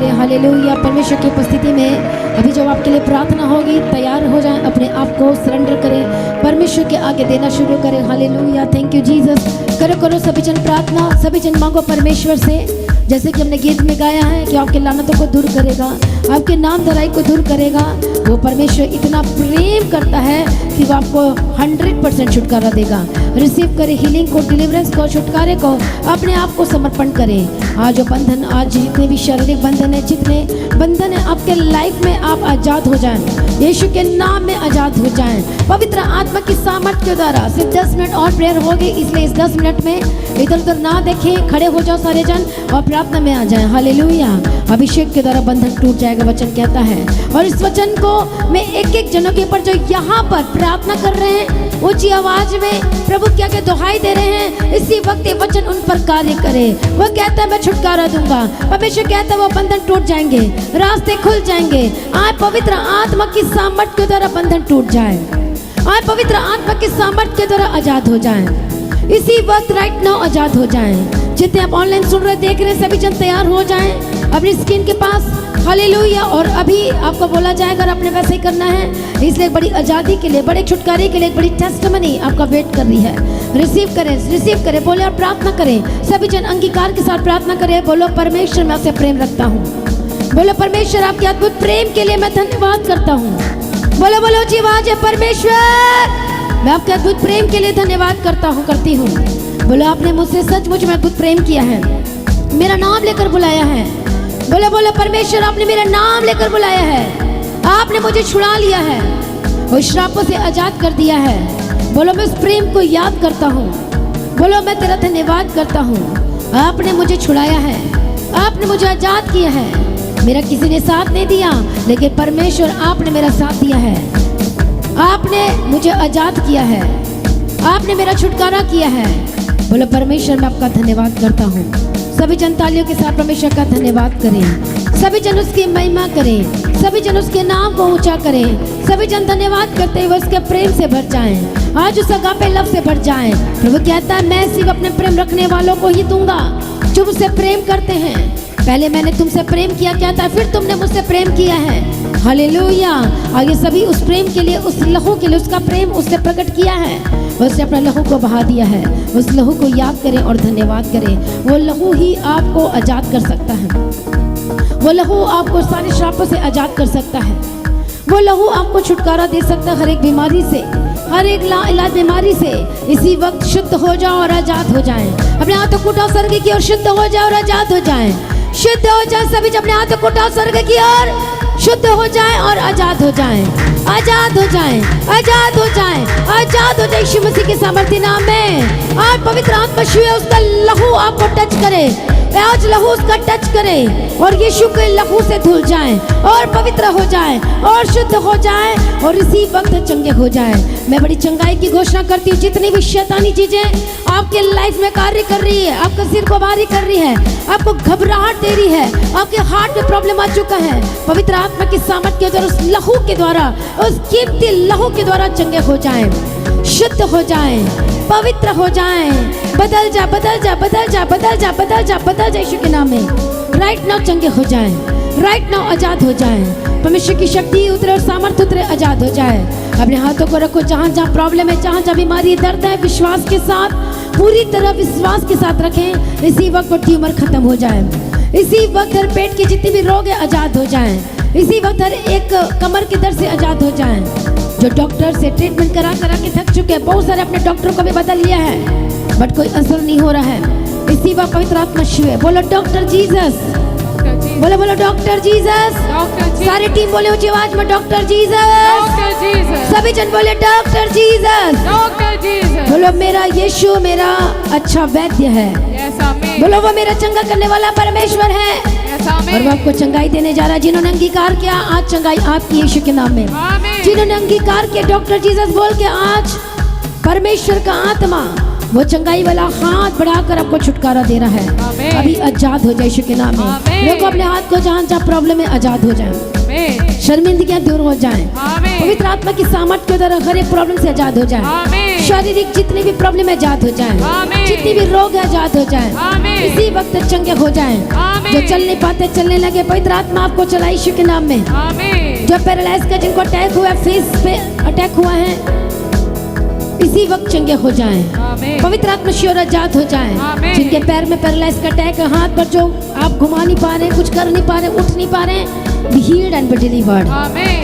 करें। हालेलुया। परमेश्वर की उपस्थिति में अभी जब आपके लिए प्रार्थना होगी, तैयार हो जाएं, अपने आप को सरेंडर करें, परमेश्वर के आगे देना शुरू करें। हालेलुया। Thank you Jesus. करो करो सभी जन प्रार्थना, सभी जन मांगो परमेश्वर से, जैसे कि हमने गीत में गाया है कि आपके लानतों को दूर करेगा, आपके नाम धराई को दूर करेगा। वो परमेश्वर इतना प्रेम करता है कि वो आपको 100% छुटकारा देगा। रिसीव करें हीलिंग को, डिलीवरेंस को, छुटकारे को, अपने आप को समर्पण करें। आज जो बंधन, आज जितने भी शारीरिक बंधन है, जितने बंधन है आपके लाइफ में, आप आज़ाद हो जाएं, यीशु के नाम में आज़ाद हो जाएं। पवित्र आत्मा की सामर्थ के द्वारा सिर्फ 10 मिनट और प्रेयर होगी, इसलिए इस 10 मिनट में इधर उधर ना देखें, खड़े हो जाओ सारे जन और प्रार्थना में आ जाएं। हालेलुया। अभिषेक के द्वारा बंधन टूट जाएगा, वचन कहता है। और इस वचन को मैं एक एक जनों के ऊपर जो यहाँ पर प्रार्थना कर रहे हैं, ऊंची आवाज में प्रभु क्या के दुहाई दे रहे हैं, इसी वक्त ये वचन उन पर कार्य करे। वो कहता है मैं छुटकारा दूंगा, परमेश्वर कहता है वो बंधन टूट जाएंगे, रास्ते खुल जाएंगे। आज पवित्र आत्मा की सामर्थ के द्वारा बंधन टूट जाए, आज पवित्र आत्मा की सामर्थ के द्वारा आजाद हो जाएं, इसी वक्त राइट नाउ आजाद हो जाएं। जितने आप ऑनलाइन सुन रहे, देख रहे, सभी जन तैयार हो जाएं अपनी स्क्रीन के पास। हालेलुया। और अभी आपको बोला जाएगा, अगर आपने वैसे ही करना है, इसलिए बड़ी आज़ादी के लिए, बड़े छुटकारे के लिए एक बड़ी टेस्टमनी आपका वेट कर रही है। रिसीव करें, रिसीव करें, बोले और प्रार्थना करें। सभी जन अंगीकार के साथ प्रार्थना करें। बोलो परमेश्वर मैं आपसे प्रेम रखता हूँ, बोलो परमेश्वर आपके अद्भुत प्रेम के लिए मैं धन्यवाद करता हूँ। बोलो बोलो जी आवाज है, परमेश्वर मैं आपके अद्भुत प्रेम के लिए धन्यवाद करता हूँ, करती हूँ। बोलो आपने मुझसे सचमुच में अद्भुत प्रेम किया है, मेरा नाम लेकर बुलाया है। बोलो बोलो परमेश्वर आपने मेरा नाम लेकर बुलाया है, आपने मुझे छुड़ा लिया है और श्रापों से आजाद कर दिया है। बोलो मैं उस प्रेम को याद करता हूँ, बोलो मैं तेरा धन्यवाद करता हूँ। आपने मुझे छुड़ाया है, आपने मुझे आजाद किया है। मेरा किसी ने साथ नहीं दिया, लेकिन परमेश्वर आपने मेरा साथ दिया है, आपने मुझे आजाद किया है, आपने मेरा छुटकारा किया है। बोलो परमेश्वर मैं आपका धन्यवाद करता हूँ। सभी जन तालियों के साथ परमेश्वर का धन्यवाद करें, सभी जन उसकी महिमा करें, सभी जन उसके नाम को ऊंचा करें। सभी जन धन्यवाद करते हुए उसके प्रेम से भर जाएं, आज उस अगापे लव से भर जाएं। प्रभु कहता है मैं सिर्फ अपने प्रेम रखने वालों को ही दूंगा जो मुझसे प्रेम करते हैं। पहले मैंने तुमसे प्रेम किया, कहता है फिर तुमने मुझसे प्रेम किया है। हालेलुया। आगे सभी उस प्रेम के लिए, उस लहू के लिए, उसका प्रेम उसने प्रकट किया है, उसने अपना लहू को बहा दिया है। उस लहू को याद करें और धन्यवाद करें। वो लहू ही आपको आजाद कर सकता है, वो लहू आपको सारे श्रापों से आजाद कर सकता है, वो लहू आपको छुटकारा दे सकता है हर एक बीमारी से, हर एक लाइलाज बीमारी से। इसी वक्त शुद्ध हो जाओ और आजाद हो जाएं। अपने हाथों को उठाओ स्वर्ग की ओर, शुद्ध हो जाओ और आजाद हो जाएं, शुद्ध हो जाए। सभी अपने हाथों को उठाओ स्वर्ग की ओर, शुद्ध हो जाएं और आजाद हो जाएं, आजाद हो जाएं, आजाद हो जाएं, आजाद हो जाए यीशु मसीह के सामर्थ्य नाम में। आज पवित्र आत्मा छुए, उसका लहू आपको टच करे, आज लहू उसका टच करे और यीशु के लहू से धुल जाएं और पवित्र हो जाएं और शुद्ध हो जाएं और इसी वक्त चंगे हो जाएं। मैं बड़ी चंगाई की घोषणा करती हूँ। जितनी भी शैतानी चीजें आपके लाइफ में कार्य कर रही है, आपका सिर को भारी कर रही है, आपको घबराहट दे रही है, आपके हार्ट में प्रॉब्लम आ चुका है, पवित्र आत्मा की सामर्थ के द्वारा, उस लहू के द्वारा, उस कीमती लहू के द्वारा चंगे हो जाएं, शुद्ध हो जाएं, पवित्र हो जाएं। बदल जा, बदल जा, बदल जा, बदल जा, बदल जा, बदल जा यीशु के नाम में। राइट नाउ चंगे हो जाएं, राइट नाउ आजाद हो जाएं। परमेश्वर की शक्ति उतरे और सामर्थ उतरे, आजाद हो जाए। अपने हाथों को रखो, जहाँ जहाँ प्रॉब्लम है, जहाँ जहाँ बीमारी दर्द है, विश्वास के साथ, पूरी तरह विश्वास के साथ रखें। इसी वक्त वो ट्यूमर खत्म हो जाए, इसी वक्त हर पेट के जितने भी रोग है आजाद हो जाएं, इसी वक्त हर एक कमर के दर्द से आजाद हो जाएं। जो डॉक्टर से ट्रीटमेंट करा करा के थक चुके हैं, बहुत सारे अपने डॉक्टरों को भी बदल लिया है, बट कोई असर नहीं हो रहा है। इसी वक्त पवित्र आत्मा छुए। बोलो डॉक्टर जीसस, बोलो बोलो डॉक्टर जीसस। सारी टीम बोले ऊंची आवाज में डॉक्टर जीसस। सभी जन बोले डॉक्टर जीसस। बोलो मेरा यीशु मेरा अच्छा वैद्य है। बोलो वो मेरा चंगा करने वाला परमेश्वर है और वो आपको चंगाई देने जा रहा है। जिन्होंने अंगीकार किया, आज चंगाई आपकी यीशु के नाम में। जिन्होंने अंगीकार किया डॉक्टर जीसस बोल के, आज परमेश्वर का आत्मा वो चंगाई वाला हाथ बढ़ाकर आपको छुटकारा दे रहा है। अभी आजाद हो जाए यीशु के नाम में। देखो अपने हाथ को, जहाँ जहाँ प्रॉब्लम है आजाद हो जाए, शर्मिंदगियां दूर हो जाएं, पवित्र आत्मा की सामर्थ के द्वारा हर एक प्रॉब्लम से आजाद हो जाएं, शारीरिक जितनी भी प्रॉब्लम है आजाद हो जाएं, जितनी भी रोग है आजाद हो जाएं, इसी वक्त चंगे हो जाएं। जो चल नहीं पाते चलने लगे, पवित्र आत्मा आपको चला यीशु के नाम में। जो पैरालाइज का जिनको अटैक हुआ है, फेस पे अटैक हुआ है, इसी वक्त चंगे हो जाएं। पवित्र आत्मा श्योर आजाद हो जाएं। जिनके पैर में पैरालाइज का अटैक है, हाथ पर जो आप घुमा नहीं पा रहे, कुछ कर नहीं पा रहे, उठ नहीं पा रहे, be healed and be delivered,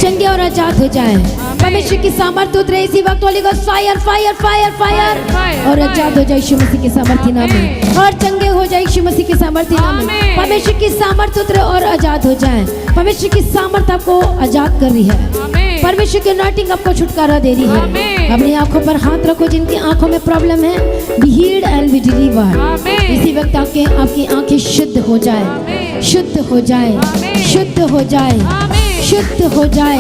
चंगे और आजाद हो जाएं। परमेश्वर की सामर्थ्य उतरे इसी वक्त, Holi Ghost fire fire fire fire, और आजाद हो जाए यीशु मसीह के सामर्थ्य नाम में, और चंगे हो जाए यीशु मसीह के सामर्थ्य नाम में। परमेश्वर की सामर्थ्य उतरे और आजाद हो जाए। परमेश्वर की सामर्थ्य आपको आजाद कर रही है। परमेश्वर की अनॉइंटिंग आपको छुटकारा दे रही है। अपनी आंखों पर हाथ रखो, जिनकी आंखों में प्रॉब्लम है, B healed and be delivered. इसी वक्त आपकी आंखें शुद्ध हो जाए, शुद्ध हो जाए, शुद्ध हो जाए, शुद्ध हो जाए,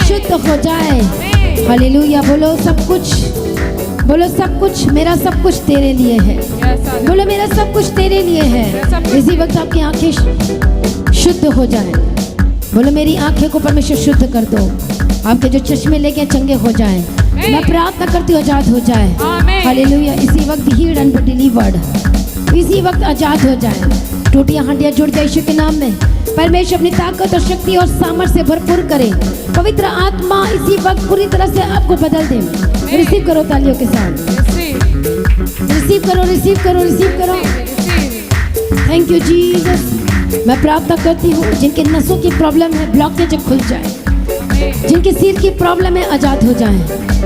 शुद्ध हो जाए। हालेलुया। बोलो सब कुछ, बोलो सब कुछ, मेरा सब कुछ तेरे लिए है। बोलो मेरा सब कुछ तेरे लिए है। इसी वक्त आपकी आंखें शुद्ध हो जाए। बोलो मेरी आंखें को परमेश्वर शुद्ध कर दो। आपके जो चश्मे लेके चंगे हो जाएं। मैं प्रार्थना करती हूँ आजाद हो जाए। हालेलुया। इसी वक्त हील्ड एंड डिलीवर्ड, इसी वक्त आजाद हो जाए। टूटियां हड्डियां जुड़ जाए यीशु के नाम में। परमेश्वर अपनी ताकत और शक्ति और सामर्थ्य से भरपूर करे। पवित्र आत्मा इसी वक्त पूरी तरह से आपको बदल दे। रिसीव करो तालियों के साथ, रिसीव करो, रिसीव करो, रिसीव करो। Thank you Jesus. मैं प्रार्थना करती हूँ जिनके नसों की प्रॉब्लम है, ब्लॉकेज खुल जाए। जिनके सिर की प्रॉब्लम है, आजाद हो जाएं।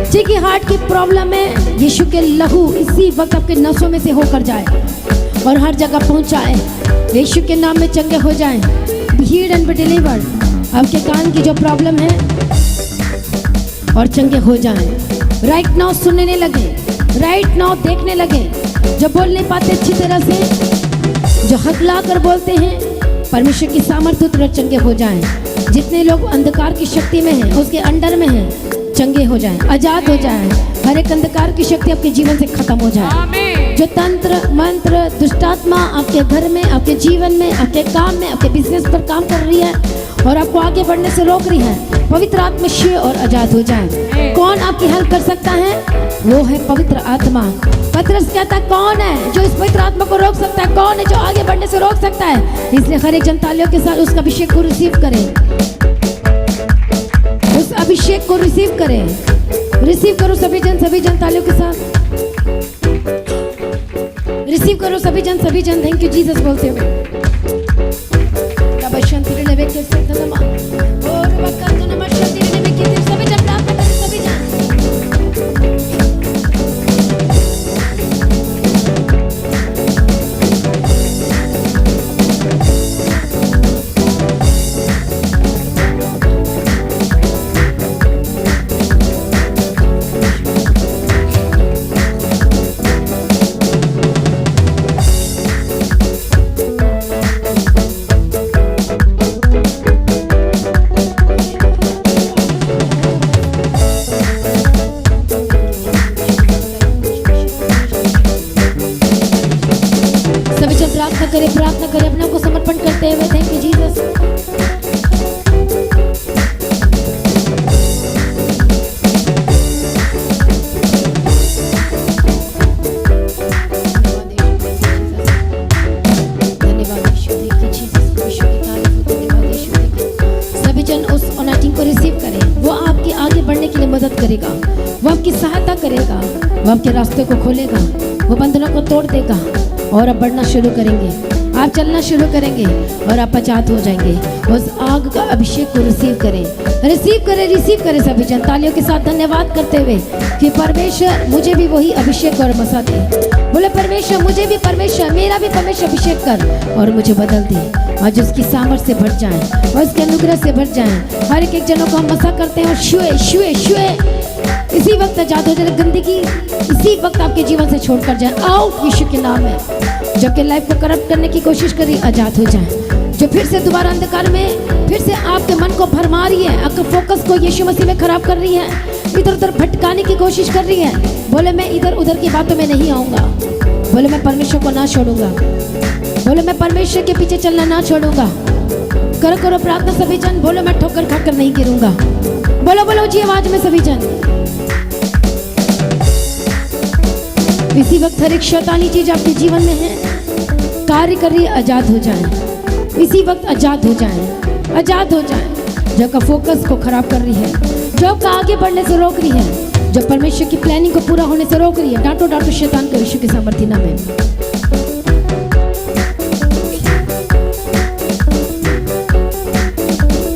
जिनकी हार्ट की प्रॉब्लम है, यीशु के लहू इसी वक्त आपके नसों में से होकर जाए और हर जगह पहुंचाए। यीशु के नाम में चंगे हो जाएं। Healed and be delivered. आपके कान की जो प्रॉब्लम है और चंगे हो जाएं। राइट नाउ सुनने लगे, राइट नाउ देखने लगे। जो बोल नहीं पाते अच्छी तरह से, जो हकला कर बोलते हैं, परमेश्वर की सामर्थ्य तुरंत चंगे हो जाएं। जितने लोग अंधकार की शक्ति में हैं, उसके अंडर में हैं, चंगे हो जाएं, आजाद हो जाएं। हर एक अंधकार की शक्ति आपके जीवन से खत्म हो जाए। जो तंत्र मंत्र दुष्टात्मा आपके घर में, आपके जीवन में, आपके काम में, आपके बिजनेस पर काम कर रही है और आपको आगे बढ़ने से रोक रही है, पवित्र आत्मा शिव और आजाद हो जाए। कौन आपकी हेल्प कर सकता है? वो है पवित्र आत्मा। पतरस कहता है कौन है जो इस पवित्र आत्मा को रोक सकता है? कौन है जो आगे बढ़ने से रोक सकता है? इसलिए हर एक जन तालियों के साथ उसका अभिषेक को रिसीव करे, उस अभिषेक को रिसीव करें। रिसीव करो सभी जन तालियों के साथ रिसीव करो सभी जन। थैंक यू जीसस बोलते हुए सभी जन प्रार्थना करें, सभी जन। प्रार्थना करें अपने को समर्पण करते हुए। Thank you Jesus. धन्यवाद यीशु, थैंक यू जीसस। यीशु की तारीफ हो, धन्यवाद यीशु। सभी जन उस अनॉइंटिंग को रिसीव करें। वो आपके आगे बढ़ने के लिए मदद करेगा, वो आपकी सहायता करेगा, वो आपके रास्ते को खोलेगा, वो बंधनों को तोड़ देगा और आप बढ़ना शुरू करेंगे, आप चलना शुरू करेंगे और आप आजाद हो जाएंगे। उस आग का अभिषेक को रिसीव करें, रिसीव करें सभी जन तालियों के साथ धन्यवाद करते हुए कि परमेश्वर मुझे भी वही अभिषेक और मसा दे। बोले परमेश्वर मुझे भी, परमेश्वर मेरा भी परमेश्वर अभिषेक कर और मुझे बदल दे। आज उसकी सामर्थ्य से भर जाएं और उसके अनुग्रह से भर जाएं। हर एक जनों को हम मसा करते हैं और शुए शुए शुए इसी वक्त आजाद हो जाए। गंदगी इसी वक्त आपके जीवन से छोड़ कर जाए। आउट यीशु के नाम में। जो कि लाइफ को करप्ट करने की कोशिश कर रही, आजाद हो जाए। जो फिर से दोबारा अंधकार में फिर से आपके मन को भरमा रही है, आपके फोकस को यीशु मसीह में खराब कर रही है, इधर उधर भटकाने की कोशिश कर रही है, बोले मैं इधर उधर की बातों में नहीं आऊंगा। बोले मैं परमेश्वर को ना छोड़ूंगा। बोले मैं परमेश्वर के पीछे चलना ना छोड़ूंगा। करो प्रार्थना सभी जन। बोलो मैं ठोकर खाकर नहीं गिरूंगा। बोलो जी आवाज में सभी जन। इसी वक्त हर एक शैतानी चीज आपके जीवन में है कार्य कर रही है, आजाद हो जाए। इसी वक्त आजाद हो जाएं, आजाद हो जाएं। जो आपका फोकस को खराब कर रही है, जो आपका आगे बढ़ने से रोक रही है, जो परमेश्वर की प्लानिंग को पूरा होने से रोक रही है, डांटो डांटो शैतान को यीशु के सामर्थ्य नाम में।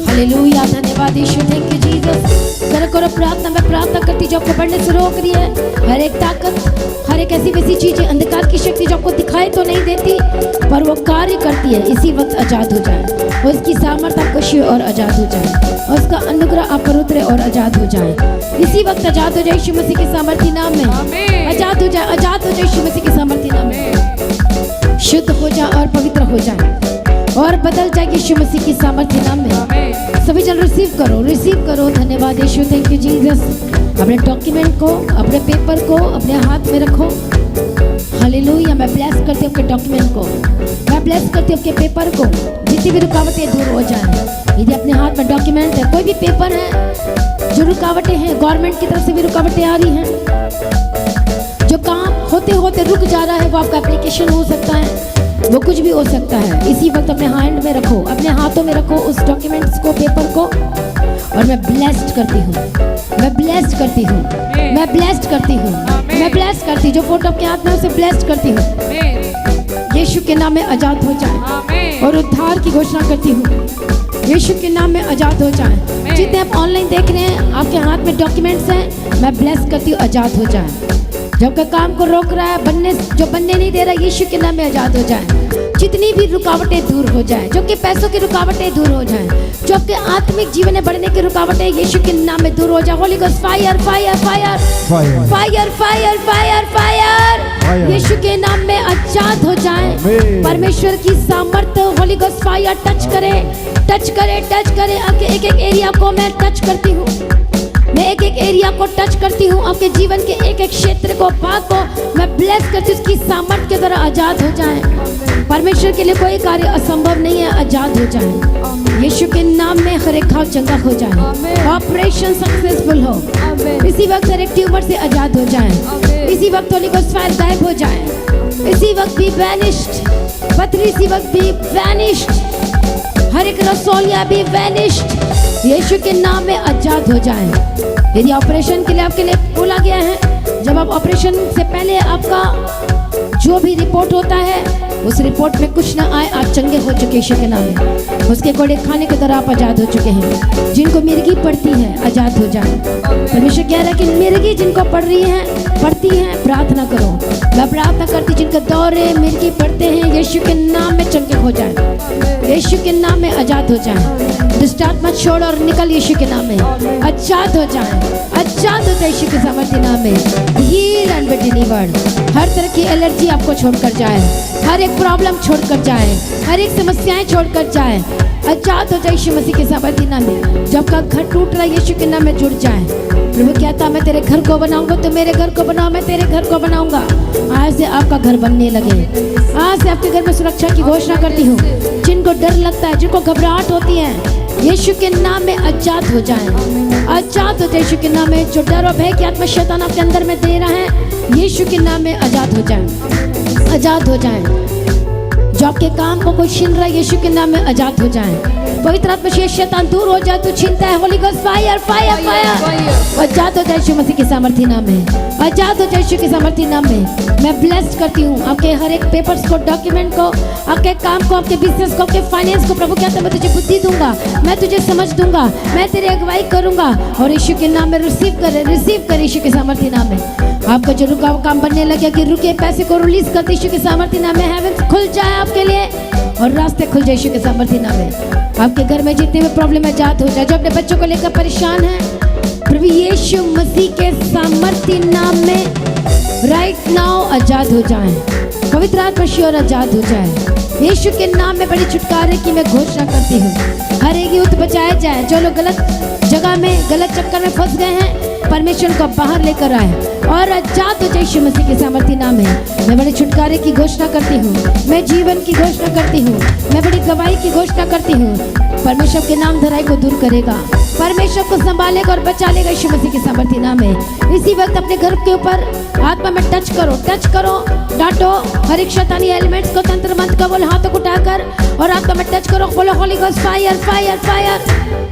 हालेलुया, धन्यवाद यीशु, थैंक यू जीसस। करो प्रार्थना, मैं प्रार्थना करती जो आपको बढ़ने से रोक रही है। हर एक ताकत, हर एक ऐसी वैसी चीजें, अंधकार की शक्ति जो आपको दिखाई तो नहीं देती पर वो कार्य करती है, इसी वक्त आजाद हो जाए। उसकी सामर्थ्य आपको छुए और आजाद हो जाए, उसका अनुग्रह आप पर उतरे और आजाद हो जाए। इसी वक्त आजाद हो जाए यीशु मसीह के सामर्थ्य नाम में। आजाद हो जाए, आजाद हो जाए यीशु मसीह के सामर्थ्य नाम में। शुद्ध हो जाए और पवित्र हो जाए और बदल जाए यीशु मसीह की सामर्थ्य नाम में। सभी जन रिसीव करो, रिसीव करो। धन्यवाद यीशु, थैंक यू जीसस। अपने डॉक्यूमेंट को, अपने पेपर को अपने हाथ में रखो। हालेलुया, मैं ब्लेस करती हूँ आपके डॉक्यूमेंट को, मैं ब्लेस करती हूँ आपके पेपर को। जितनी भी रुकावटें दूर हो जाए। यदि अपने हाथ में डॉक्यूमेंट है, कोई भी पेपर है, जो रुकावटें हैं, गवर्नमेंट की तरफ से भी रुकावटें आ रही हैं, जो काम होते होते रुक जा रहा है, वो आपका एप्लीकेशन हो सकता है, वो कुछ भी हो सकता है। इसी वक्त अपने हैंड में रखो, अपने हाथों में रखो उस डॉक्यूमेंट्स को, पेपर को, और मैं ब्लेस्ड करती हूँ, मैं ब्लेस्ड करती हूँ, मैं ब्लेस्ड करती हूँ, मैं ब्लेस्ड करती, जो फोटो आपके हाथ में उसे ब्लेस्ड करती हूँ। यीशु के नाम में आजाद हो जाए और उद्धार की घोषणा करती हूँ। यीशु के नाम में आजाद हो जाए। जितने आप ऑनलाइन देख रहे हैं, आपके हाथ में डॉक्यूमेंट्स हैं, मैं ब्लेस करती हूँ, आजाद हो जाए। जब का काम को रोक रहा है, बनने जो बनने नहीं दे रहा, यीशु के नाम में आजाद हो जाए। जितनी भी रुकावटें दूर हो जाए, जो कि पैसों की रुकावटें दूर हो जाए, जो आपके आत्मिक जीवन में बढ़ने की रुकावटें यीशु के नाम में दूर हो जाए। Holy Ghost fire fire fire fire fire fire fire, Yeshu के नाम में आजाद हो जाए। परमेश्वर की सामर्थ्य होली गोस्ट फायर टच करे, टच करे, टच करे। आपके एक एक एरिया को मैं टच करती हूँ, मैं एक एक एरिया को टच करती हूँ। आपके जीवन के एक एक क्षेत्र को, भाग को मैं ब्लेस करती हूँ। उसकी सामर्थ्य के द्वारा आजाद हो जाए। परमेश्वर के लिए कोई कार्य असंभव नहीं है, आजाद हो जाए। यीशु के नाम में हर एक घाव चंगा हो जाए, ऑपरेशन सक्सेसफुल हो। इसी वक्त हर एक ट्यूमर से आजाद हो जाए। इसी वक्त होली गोस्ट फायर गायब हो जाए। इसी वक्त भी वैनिश्ड पथरी, इसी वक्त भी वैनिश्ड, हर एक रसोलिया भी वैनिश्ड। यीशु के नाम में आजाद हो जाए। यदि ऑपरेशन के लिए आपके लिए बोला गया है, जब आप ऑपरेशन से पहले आपका जो भी रिपोर्ट होता है, उस रिपोर्ट में कुछ ना आए, आप चंगे हो चुके यीशु के नाम में। उसके कोड़े खाने के द्वारा आप आजाद हो चुके हैं। जिनको मिर्गी पड़ती है, आजाद हो जाए। परमेश्वर कह रहा है कि मिर्गी जिनको पड़ रही है, पड़ती है, प्रार्थना करो। मैं प्रार्थना करती, जिनको दौरे मिर्गी पड़ते हैं, यीशु के नाम में चंगे हो जाए, यीशु के नाम में आजाद हो जाए। दुष्ट आत्मा छोड़ और निकल यीशु के नाम में, आजाद हो जाए, आजाद हो जाए यीशु के सामर्थ्य नाम में। Heal and be delivered. हर तरह की एलर्जी आपको छोड़कर जाए, हर एक प्रॉब्लम छोड़कर जाए, हर एक समस्याएं छोड़कर जाए। आजाद हो जाए यीशु मसीह के सामर्थ्य नाम में। जब का घर टूट रहा है, यीशु के नाम में जुड़ जाए। प्रभु कहता, मैं तेरे घर को बनाऊंगा, तो मेरे घर को बनाओ, मैं तेरे घर को बनाऊंगा। आज से आपका घर बनने लगे। आज से आपके घर में सुरक्षा की घोषणा करती हूँ। जिनको डर लगता है, जिनको घबराहट होती है, यीशु के नाम में आजाद हो जाए, आजाद हो जाए यीशु के नाम में। जो डर और भय की आत्मा शैतान आपके अंदर में दे रहा है, यीशु के नाम में आजाद हो जाए, आजाद हो जाए। जो आपके काम को कोई छीन रहा है, यीशु के नाम में आजाद हो जाए। पवित्र आत्मा से शैतान दूर हो जाए, तो छीनता है। Holy Ghost fire fire fire, आजाद हो जाए यीशु मसीह के सामर्थ्य नाम में, आजाद हो जाए यीशु के सामर्थ्य नाम में। मैं ब्लेस्ड करती हूँ आपके हर एक पेपर्स को, डॉक्यूमेंट को, आपके काम को, आपके बिजनेस को, आपके फाइनेंस को। प्रभु कहता है, मैं तुझे बुद्धि दूंगा, मैं तुझे समझ दूंगा, मैं तेरी अगुवाई करूंगा। और यीशु के नाम में रिसीव कर यीशु के सामर्थ्य नाम में। आपका जो रुका हुआ काम बनने लगे, कि रुके पैसे को रिलीज कर यीशु के सामर्थ्य नाम में। हेवन खुल जाए आपके लिए और रास्ते खुल जाए यीशु के सामर्थ्य नाम में। आपके घर में जितने भी प्रॉब्लम है, आजाद हो जाए। जो अपने बच्चों को लेकर परेशान है, प्रभु यीशु मसीह के सामर्थ्य नाम में राइट नाउ आजाद हो जाए। पवित्र आत्मा और आजाद हो जाए। यीशु के नाम में बड़ी छुटकारे की मैं घोषणा करती हूँ। हर एक यूथ बचाया जाए। जो लोग गलत जगह में, गलत चक्कर में फंस गए हैं, परमेश्वर को बाहर लेकर आए और आजाद हो जाए यीशु मसीह के सामर्थ्य नाम है। मैं बड़े छुटकारे की घोषणा करती हूँ, मैं जीवन की घोषणा करती हूँ, मैं बड़ी गवाही की घोषणा करती हूँ। परमेश्वर के नाम धराई को दूर करेगा, परमेश्वर को संभालेगा और बचा लेगा यीशु मसीह के सामर्थी नाम में। इसी वक्त अपने घर के ऊपर आत्मा में टच करो, डांटो हर एक शैतानी एलिमेंट्स को, तंत्र मंत्र को बोल हाथों को उठाकर और आत्मा में टच करो, बोलो Holi Ghost fire fire fire.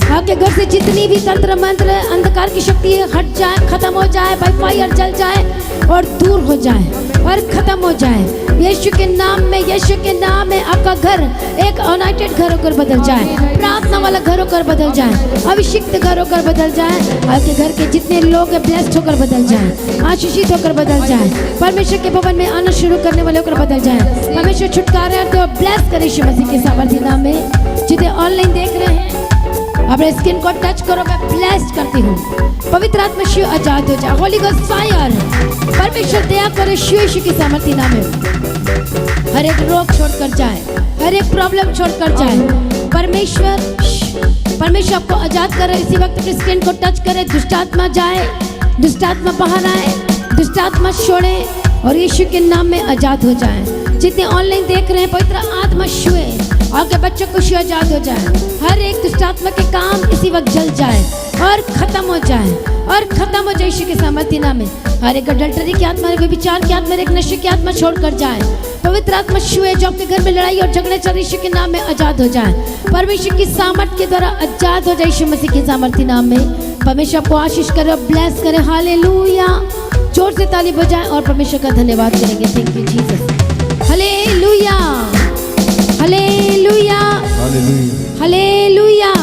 आपके घर से जितनी भी तंत्र मंत्र अंधकार की शक्ति हट जाए, खत्म हो जाए, बाय फायर जल जाए और दूर हो जाए और खत्म हो जाए यीशु के नाम में। यीशु के नाम में आपका घर एक यूनाइटेड घर होकर बदल जाए, प्रार्थना वाला घर होकर बदल जाए, अभिषिक्त घर होकर बदल जाए। आपके घर के जितने लोग हैं ब्लेस्ड होकर बदल जाए, आशीषित होकर बदल जाए, परमेश्वर के भवन में आना शुरू करने वाले होकर बदल जाए। परमेश्वर छुटकारा तो ब्लेस करे यीशु मसीह के सामर्थी नाम में। जितने ऑनलाइन देख रहे हैं अपने स्किन को टच करो, मैं ब्लेस्ड करती हूँ। पवित्र आत्मा शिव आजाद हो जाए, होली गोस्ट फायर। परमेश्वर दया करे शिव यीशु की सामर्थी नाम में। हर एक रोग छोड़कर जाए, हर एक प्रॉब्लम छोड़कर जाए। परमेश्वर आपको आजाद करे। इसी वक्त अपनी स्किन को टच करे, दुष्ट आत्मा जाए, दुष्ट आत्मा बाहर आए, दुष्ट आत्मा छोड़े और यीशु के नाम में आजाद हो जाए। जितने ऑनलाइन देख रहे हैं पवित्र आत्मा छुए, आपके बच्चों को छुए आजाद हो जाए। हर एक दुष्ट आत्मा के काम इसी वक्त जल जाए और खत्म हो जाए और खत्म हो जाए यीशु के सामर्थी नाम में। हर एक अडल्टरी की आत्मा, व्यभिचार की आत्मा, एक नशे की आत्मा छोड़कर जाए। पवित्र आत्मा छुए, जो आपके घर में लड़ाई और झगड़े चल यीशु के नाम में आजाद हो जाए। परमेश्वर की सामर्थ के द्वारा आजाद हो जाए यीशु मसीह के सामर्थी नाम में। परमेश्वर आपको आशीष करे और ब्लेस करे। हालेलुया। जोर से ताली बजाएं और परमेश्वर का धन्यवाद करेंगे। Thank you Jesus. Hallelujah, hallelujah, hallelujah.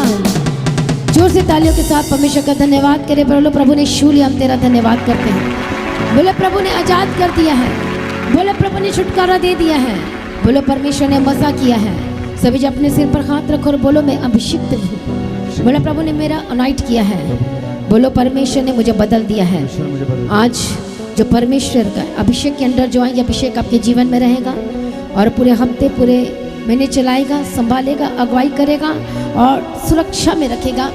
जोर से तालियों के साथ परमेश्वर का धन्यवाद करें। बोलो प्रभु ने छू लिया, हम तेरा धन्यवाद करते हैं। बोलो प्रभु ने आजाद कर दिया है, बोलो प्रभु ने छुटकारा दे दिया है, बोलो परमेश्वर ने मज़ा किया है। सभी जो अपने सिर पर हाथ रखो और बोलो मैं अभिषिक्त हूँ। बोलो प्रभु ने मेरा अनॉइंट किया है, बोलो परमेश्वर ने मुझे बदल दिया है। आज जो परमेश्वर का अभिषेक के अंदर जो है, अभिषेक आपके जीवन में रहेगा और पूरे हफ्ते पूरे महीने चलाएगा, संभालेगा, अगुवाई करेगा और सुरक्षा में रखेगा।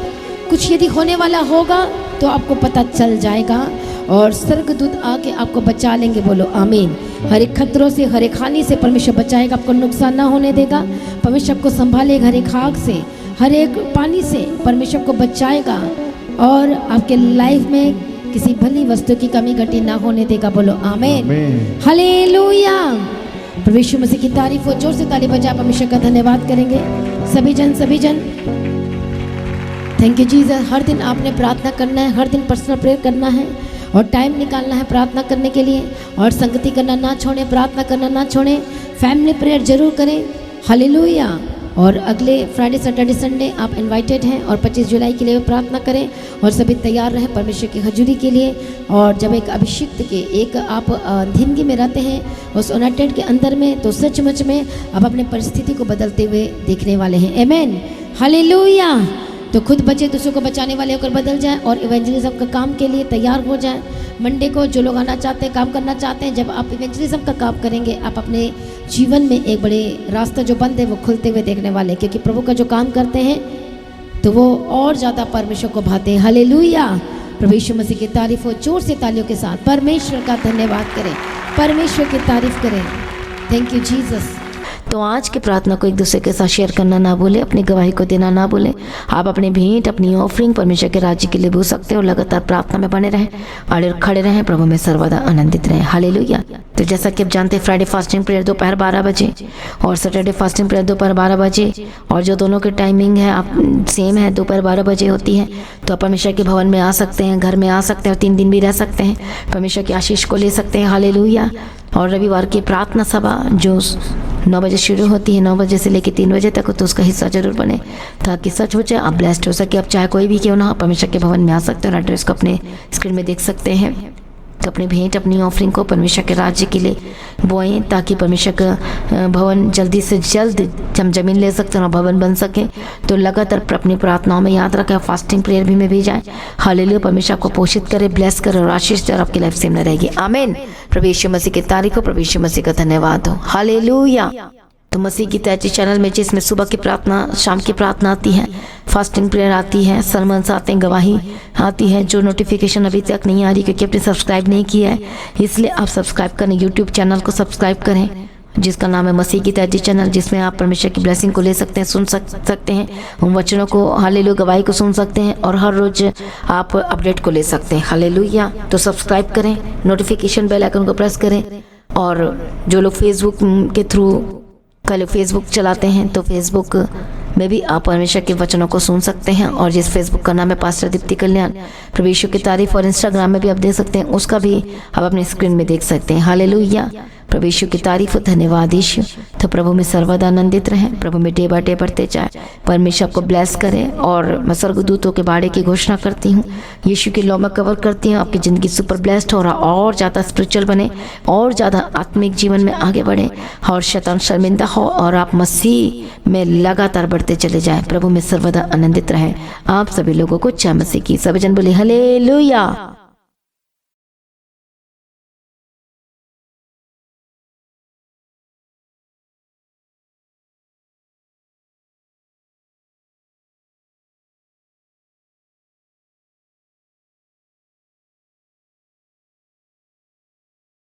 कुछ यदि होने वाला होगा तो आपको पता चल जाएगा और स्वर्गदूत आके आपको बचा लेंगे। बोलो आमीन। हर एक खतरों से, हर एक हानि से परमेश्वर बचाएगा, आपको नुकसान ना होने देगा। परमेश्वर आपको संभालेगा, हर एक आग से, हर एक पानी से परमेश्वर को बचाएगा और आपके लाइफ में किसी भली वस्तु की कमी घटी ना होने देगा। बोलो आमीन, हालेलुया। प्रभु यीशु मसीह की तारीफ हो। जोर से ताली बजा परमेश्वर का धन्यवाद करेंगे सभी जन। Thank you Jesus. हर दिन आपने प्रार्थना करना है, हर दिन पर्सनल प्रेयर करना है और टाइम निकालना है प्रार्थना करने के लिए और संगति करना ना छोड़ें, प्रार्थना करना ना छोड़ें, फैमिली प्रेयर जरूर करें। हालेलुया। और अगले फ्राइडे सैटरडे संडे आप इनवाइटेड हैं और 25 जुलाई के लिए प्रार्थना करें और सभी तैयार रहें परमेश्वर की हजूरी के लिए। और जब एक अभिषिक्त के एक आप जिंदगी में रहते हैं उस यूनाइटेड के अंदर में, तो सचमुच में आप अपने परिस्थिति को बदलते हुए देखने वाले हैं। आमीन, हालेलुया। तो खुद बचे, दूसरों को बचाने वाले होकर बदल जाएं और इवेंजलिज्म का काम के लिए तैयार हो जाएं। मंडे को जो लोग आना चाहते हैं, काम करना चाहते हैं, जब आप इवेंजलिज्म का काम करेंगे आप अपने जीवन में एक बड़े रास्ता जो बंद है वो खुलते हुए देखने वाले, क्योंकि प्रभु का जो काम करते हैं तो वो और ज़्यादा परमेश्वर को भाते हैं। हालेलुया। प्रभु यीशु मसीह की तारीफ हो। जोर से तालियों के साथ परमेश्वर का धन्यवाद करें, परमेश्वर की तारीफ करें। Thank you Jesus. तो आज की प्रार्थना को एक दूसरे के साथ शेयर करना ना भूलें, अपनी गवाही को देना ना भूलें। आप अपनी भेंट, अपनी ऑफरिंग परमेश्वर के राज्य के लिए बोल सकते हो। लगातार प्रार्थना में बने रहें और खड़े रहें, प्रभु में सर्वदा आनंदित रहें। हालेलुया। तो जैसा कि आप जानते हैं फ्राइडे फास्टिंग प्रेयर दोपहर 12 बजे और सैटरडे फास्टिंग प्रेयर दोपहर 12 बजे, और जो दोनों की टाइमिंग है आप सेम है, दोपहर 12 बजे होती है। तो आप परमेश्वर के भवन में आ सकते हैं, घर में आ सकते हैं और 3 दिन भी रह सकते हैं, परमेश्वर की आशीष को ले सकते हैं। हालेलुया। और रविवार की प्रार्थना सभा जो 9 बजे शुरू होती है, 9 बजे से लेकर 3 बजे तक, तो उसका हिस्सा जरूर बने ताकि सच हो जाए, आप ब्लेस्ड हो सके। आप चाहे कोई भी क्यों ना हो, परमेश्वर के भवन में आ सकते हैं और एड्रेस को अपने स्क्रीन में देख सकते हैं। तो अपनी भेंट, अपनी ऑफरिंग को परमेश्वर के राज्य के लिए बोएं ताकि परमेश्वर का भवन जल्दी से जल्द हम जमीन ले सकते हैं और भवन बन सके। तो लगातार अपनी प्रार्थनाओं में याद रखें, फास्टिंग प्रेयर भी में भी जाएं। हालेलुया। परमेश्वर आपको पोषित करे, ब्लेस करे और आशीष दे और आपकी लाइफ सेम न रहेगी। आमीन। प्रभु यीशु मसीह की तारीफ हो, प्रभु यीशु मसीह का धन्यवाद हो। हालेलुया। तो मसीह की तैची चैनल में जिसमें सुबह की प्रार्थना, शाम की प्रार्थना आती है, फास्टिंग प्रेयर आती है, सरमन्स आते हैं, गवाही आती है। जो नोटिफिकेशन अभी तक नहीं आ रही क्योंकि आपने सब्सक्राइब नहीं किया है, इसलिए आप सब्सक्राइब करें, यूट्यूब चैनल को सब्सक्राइब करें जिसका नाम है मसीह की तैजी चैनल, जिसमें आप परमेश्वर की ब्लेसिंग को ले सकते हैं, सुन सकते हैं, उन वचनों को, हालेलुया, गवाही को सुन सकते हैं और हर रोज आप अपडेट को ले सकते हैं। हालेलुया। तो सब्सक्राइब करें, नोटिफिकेशन बेल आइकन को प्रेस करें। और जो लोग फेसबुक के थ्रू पहले फेसबुक चलाते हैं तो फेसबुक में भी आप परमेश्वर के वचनों को सुन सकते हैं। और जिस फेसबुक का नाम है पास्टर दीप्ति कल्याण, प्रभु यीशु की तारीफ, और इंस्टाग्राम में भी आप देख सकते हैं, उसका भी आप अपनी स्क्रीन में देख सकते हैं। हालेलुया। प्रभु यीशु की तारीफ, धन्यवाद यीशु। तो प्रभु में सर्वदा आनंदित रहें, प्रभु में डे बाय डे बढ़ते जाए, परमेश्वर आपको ब्लेस करें। और मैं स्वर्गदूतों के बाड़े की घोषणा करती हूँ, यीशु की लौ में कवर करती हूँ, आपकी ज़िंदगी सुपर ब्लेस्ड हो रहा, और ज़्यादा स्पिरिचुअल बने, और ज़्यादा आत्मिक जीवन में आगे बढ़े, और शैतान शर्मिंदा हो, और आप मसीह में लगातार बढ़ते चले जाएं। प्रभु में सर्वदा आनंदित रहें। आप सभी लोगों को जय मसीह की। सभी जन बोले हालेलुया।